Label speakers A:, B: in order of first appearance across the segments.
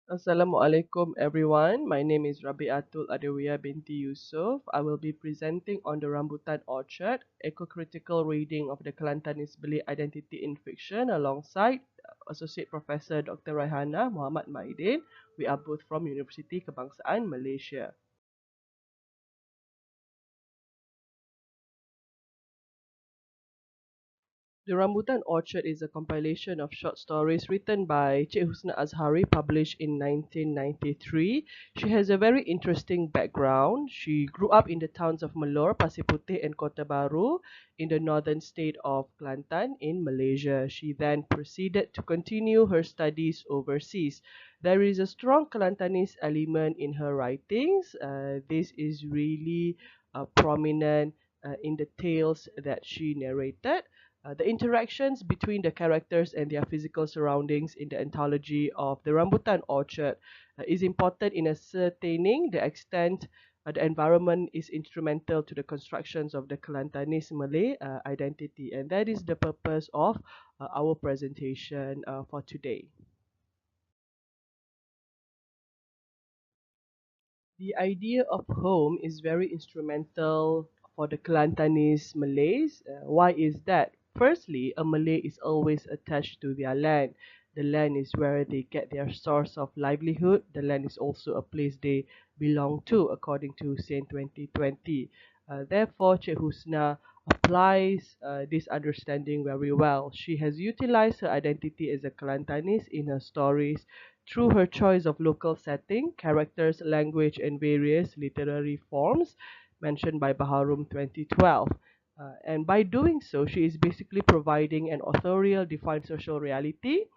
A: Assalamualaikum everyone. My name is Rabiatul Adawiyah binti Yusuf. I will be presenting on the Rambutan Orchard, ecocritical reading of the Kelantanese Malay identity in fiction alongside Associate Professor Dr. Raihanah Muhammad Maidin. We are both from University Kebangsaan Malaysia. The Rambutan Orchard is a compilation of short stories written by Che Husna Azhari, published in 1993. She has a very interesting background. She grew up in the towns of Melor, Pasir Putih, and Kota Baru in the northern state of Kelantan in Malaysia. She then proceeded to continue her studies overseas. There is a strong Kelantanese element in her writings. This is really prominent in the tales that she narrated. The interactions between the characters and their physical surroundings in the anthology of the Rambutan Orchard is important in ascertaining the extent the environment is instrumental to the constructions of the Kelantanese Malay identity. And that is the purpose of our presentation for today. The idea of home is very instrumental for the Kelantanese Malays. Why is that? Firstly, a Malay is always attached to their land. The land is where they get their source of livelihood. The land is also a place they belong to, according to Saint 2020. Therefore, Che Husna applies this understanding very well. She has utilized her identity as a Kelantanese in her stories through her choice of local setting, characters, language, and various literary forms mentioned by Baharum 2012. And by doing so, she is basically providing an authorial-defined social reality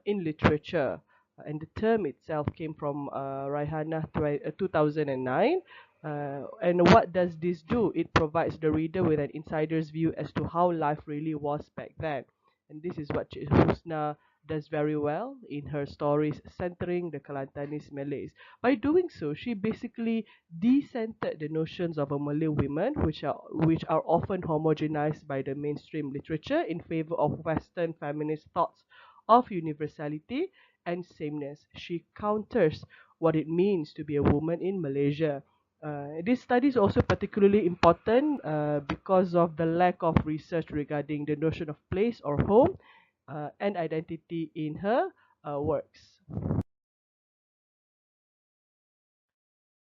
A: in literature. And the term itself came from Raihanah 2009. And what does this do? It provides the reader with an insider's view as to how life really was back then. And this is what Husna does very well in her stories centering the Kelantanese Malays. By doing so, she basically decentered the notions of a Malay woman, which are often homogenized by the mainstream literature in favor of Western feminist thoughts of universality and sameness. She counters what it means to be a woman in Malaysia. This study is also particularly important because of the lack of research regarding the notion of place or home and identity in her works.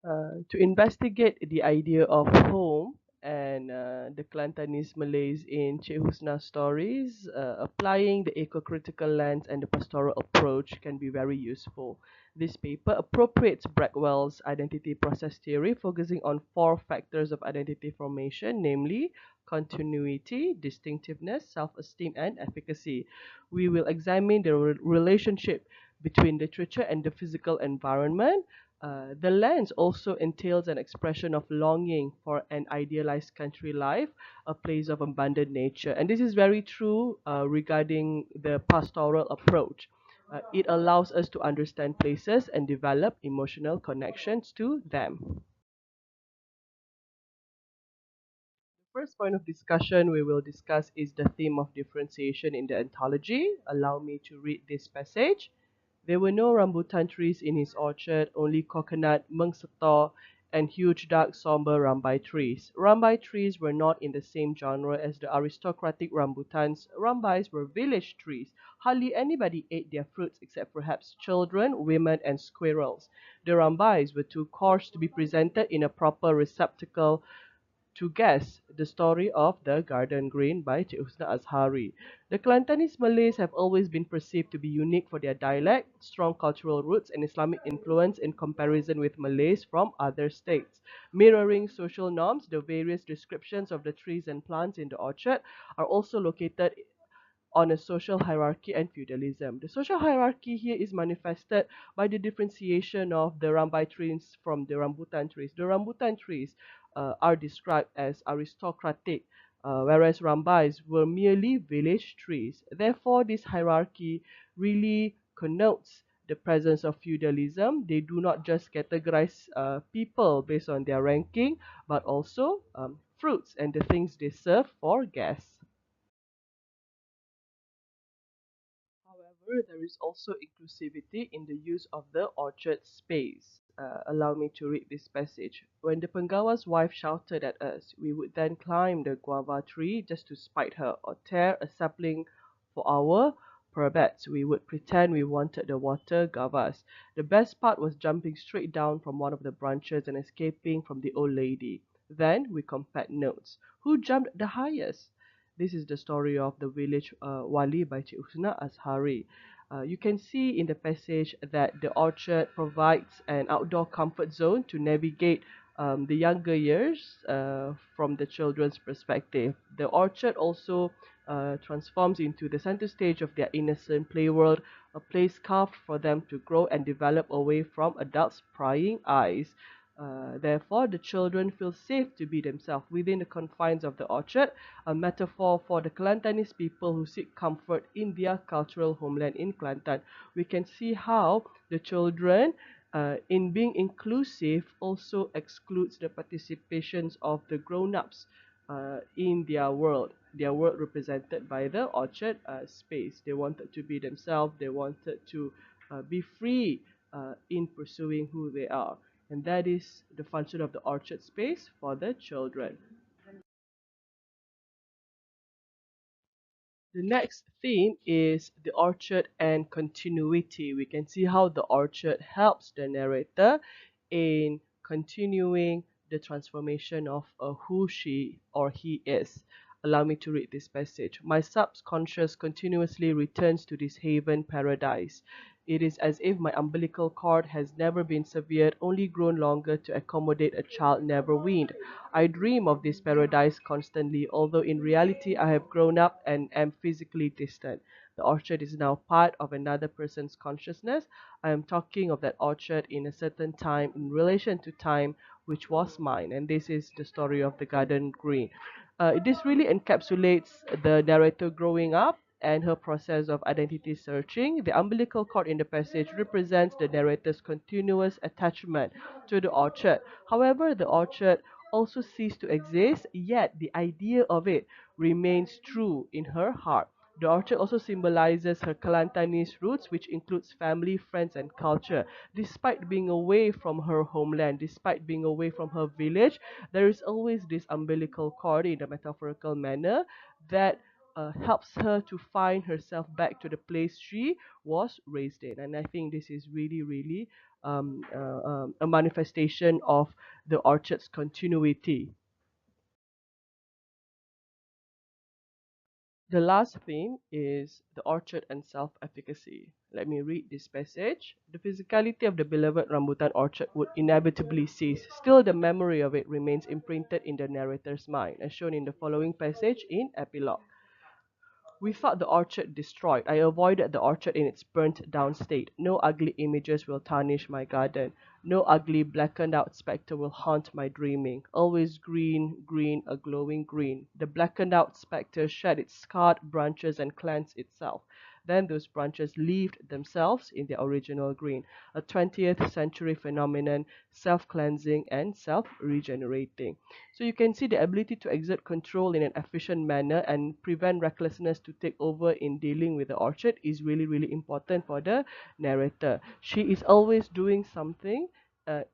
A: To investigate the idea of home and the Kelantanese Malays in Che Husna's stories, applying the ecocritical lens and the pastoral approach can be very useful. This paper appropriates Brackwell's identity process theory, focusing on four factors of identity formation, namely continuity, distinctiveness, self-esteem, and efficacy. We will examine the relationship between literature and the physical environment. The lens also entails an expression of longing for an idealized country life, a place of abundant nature. And this is very true regarding the pastoral approach. It allows us to understand places and develop emotional connections to them. The first point of discussion we will discuss is the theme of differentiation in the anthology. Allow me to read this passage. There were no rambutan trees in his orchard, only coconut, mengsetor, and huge dark somber rambai trees. Rambai trees were not in the same genre as the aristocratic rambutans. Rambais were village trees. Hardly anybody ate their fruits except perhaps children, women, and squirrels. The rambais were too coarse to be presented in a proper receptacle to guess the story of the Garden Green by Che Husna Azhari. The Kelantanese Malays have always been perceived to be unique for their dialect, strong cultural roots, and Islamic influence in comparison with Malays from other states. Mirroring social norms, the various descriptions of the trees and plants in the orchard are also located on a social hierarchy and feudalism. The social hierarchy here is manifested by the differentiation of the rambai trees from the rambutan trees. The rambutan trees are described as aristocratic, whereas rambais were merely village trees. Therefore, this hierarchy really connotes the presence of feudalism. They do not just categorize people based on their ranking, but also fruits and the things they serve for guests. However, there is also inclusivity in the use of the orchard space. Allow me to read this passage. When the Penggawa's wife shouted at us, we would then climb the guava tree just to spite her, or tear a sapling for our purvets. We would pretend we wanted the water gavas. The best part was jumping straight down from one of the branches and escaping from the old lady. Then we compared notes. Who jumped the highest? This is the story of the village Wali by Che Husna Azhari. You can see in the passage that the orchard provides an outdoor comfort zone to navigate the younger years from the children's perspective. The orchard also transforms into the center stage of their innocent play world, a place carved for them to grow and develop away from adults' prying eyes. Therefore, the children feel safe to be themselves within the confines of the orchard, a metaphor for the Kelantanese people who seek comfort in their cultural homeland in Kelantan. We can see how the children, in being inclusive, also excludes the participations of the grown-ups in their world represented by the orchard space. They wanted to be themselves, they wanted to be free in pursuing who they are. And that is the function of the orchard space for the children. The next theme is the orchard and continuity. We can see how the orchard helps the narrator in continuing the transformation of who she or he is. Allow me to read this passage. My subconscious continuously returns to this haven paradise. It is as if my umbilical cord has never been severed, only grown longer to accommodate a child never weaned. I dream of this paradise constantly, although in reality I have grown up and am physically distant. The orchard is now part of another person's consciousness. I am talking of that orchard in a certain time in relation to time which was mine. And this is the story of the garden green. This really encapsulates the narrator growing up and her process of identity searching. The umbilical cord in the passage represents the narrator's continuous attachment to the orchard. However, the orchard also ceased to exist, yet the idea of it remains true in her heart. The orchard also symbolizes her Kelantanese roots, which includes family, friends, and culture. Despite being away from her homeland, despite being away from her village, there is always this umbilical cord in a metaphorical manner that helps her to find herself back to the place she was raised in. And I think this is really, really a manifestation of the orchard's continuity. The last theme is the orchard and self-efficacy. Let me read this passage. The physicality of the beloved Rambutan Orchard would inevitably cease. Still, the memory of it remains imprinted in the narrator's mind, as shown in the following passage in epilogue. We thought the orchard destroyed. I avoided the orchard in its burnt down state. No ugly images will tarnish my garden. No ugly blackened out spectre will haunt my dreaming. Always green, green, a glowing green. The blackened out spectre shed its scarred branches and cleansed itself. Then those branches leaved themselves in their original green. A 20th century phenomenon, self-cleansing and self-regenerating. So you can see the ability to exert control in an efficient manner and prevent recklessness to take over in dealing with the orchard is really, really important for the narrator. She is always doing something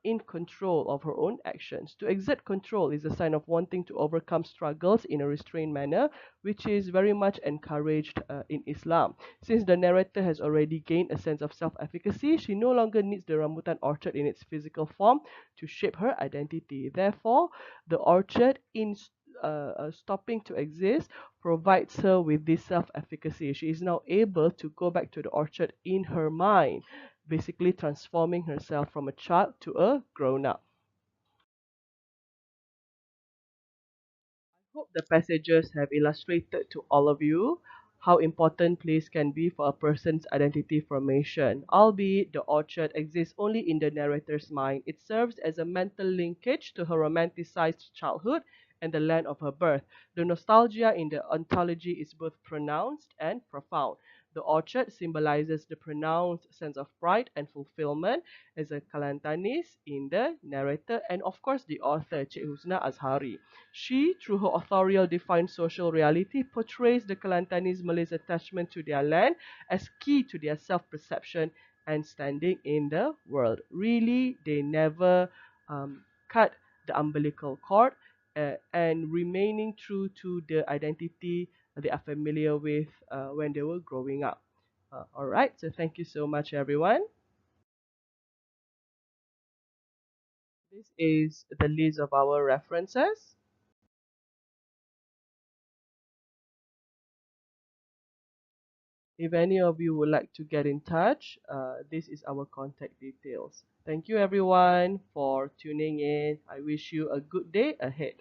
A: in control of her own actions. To exert control is a sign of wanting to overcome struggles in a restrained manner, which is very much encouraged in Islam. Since the narrator has already gained a sense of self-efficacy, she no longer needs the rambutan orchard in its physical form to shape her identity. Therefore, the orchard, in stopping to exist, provides her with this self-efficacy. She is now able to go back to the orchard in her mind, basically transforming herself from a child to a grown-up. Hope the passages have illustrated to all of you how important place can be for a person's identity formation. Albeit the orchard exists only in the narrator's mind, it serves as a mental linkage to her romanticized childhood and the land of her birth. The nostalgia in the anthology is both pronounced and profound. The orchard symbolizes the pronounced sense of pride and fulfillment as a Kelantanese in the narrator and of course the author, Che Husna Azhari. She, through her authorial-defined social reality, portrays the Kelantanese Malays' attachment to their land as key to their self-perception and standing in the world. Really, they never cut the umbilical cord and remaining true to the identity they are familiar with when they were growing up. All right, so thank you so much, everyone. This is the list of our references. If any of you would like to get in touch, this is our contact details. Thank you, everyone, for tuning in. I wish you a good day ahead.